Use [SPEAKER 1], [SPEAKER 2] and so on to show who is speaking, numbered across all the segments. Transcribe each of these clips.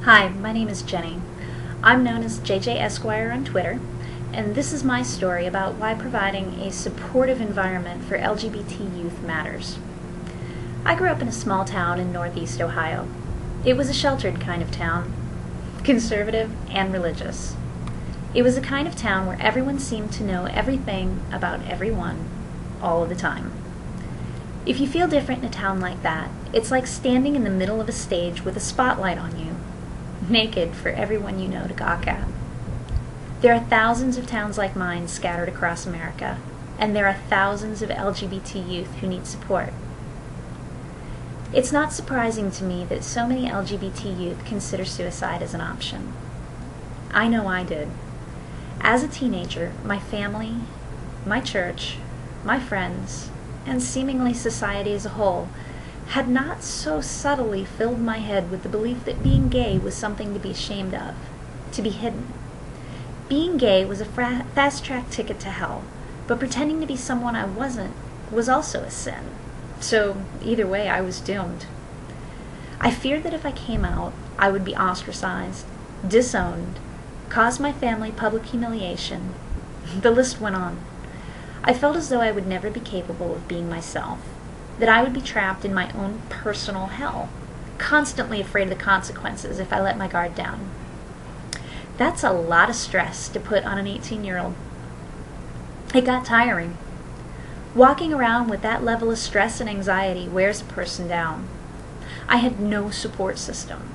[SPEAKER 1] Hi, my name is Jenny. I'm known as JJ Esquire on Twitter, and this is my story about why providing a supportive environment for LGBT youth matters. I grew up in a small town in Northeast Ohio. It was a sheltered kind of town, conservative and religious. It was a kind of town where everyone seemed to know everything about everyone, all of the time. If you feel different in a town like that, it's like standing in the middle of a stage with a spotlight on you, naked for everyone you know to gawk at. There are thousands of towns like mine scattered across America, and there are thousands of LGBT youth who need support. It's not surprising to me that so many LGBT youth consider suicide as an option. I know I did. As a teenager, my family, my church, my friends, and seemingly society as a whole had not so subtly filled my head with the belief that being gay was something to be ashamed of, to be hidden. Being gay was a fast-track ticket to hell, but pretending to be someone I wasn't was also a sin. So either way, I was doomed. I feared that if I came out, I would be ostracized, disowned, cause my family public humiliation. The list went on. I felt as though I would never be capable of being myself, that I would be trapped in my own personal hell, constantly afraid of the consequences if I let my guard down. That's a lot of stress to put on an 18-year-old. It got tiring. Walking around with that level of stress and anxiety wears a person down. I had no support system.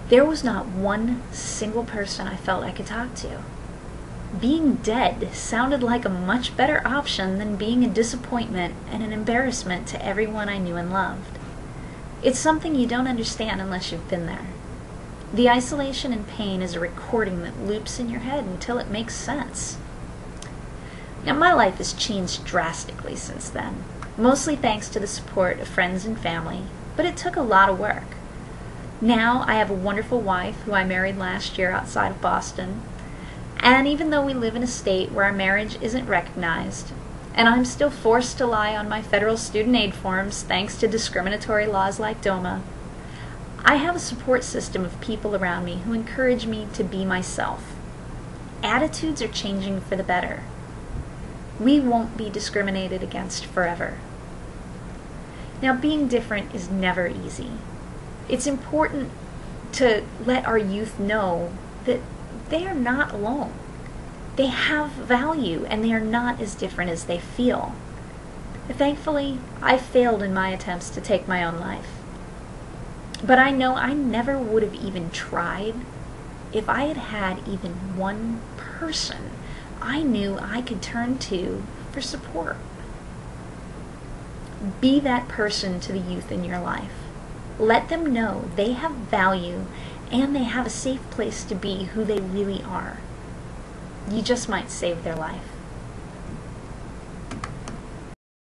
[SPEAKER 1] There was not one single person I felt I could talk to. Being dead sounded like a much better option than being a disappointment and an embarrassment to everyone I knew and loved. It's something you don't understand unless you've been there. The isolation and pain is a recording that loops in your head until it makes sense. Now, my life has changed drastically since then, mostly thanks to the support of friends and family, but it took a lot of work. Now I have a wonderful wife who I married last year outside of Boston. And even though we live in a state where our marriage isn't recognized, and I'm still forced to lie on my federal student aid forms thanks to discriminatory laws like DOMA, I have a support system of people around me who encourage me to be myself. Attitudes are changing for the better. We won't be discriminated against forever. Now, being different is never easy. It's important to let our youth know that they are not alone. They have value, and they are not as different as they feel. Thankfully, I failed in my attempts to take my own life. But I know I never would have even tried if I had had even one person I knew I could turn to for support. Be that person to the youth in your life. Let them know they have value and they have a safe place to be who they really are. You just might save their life.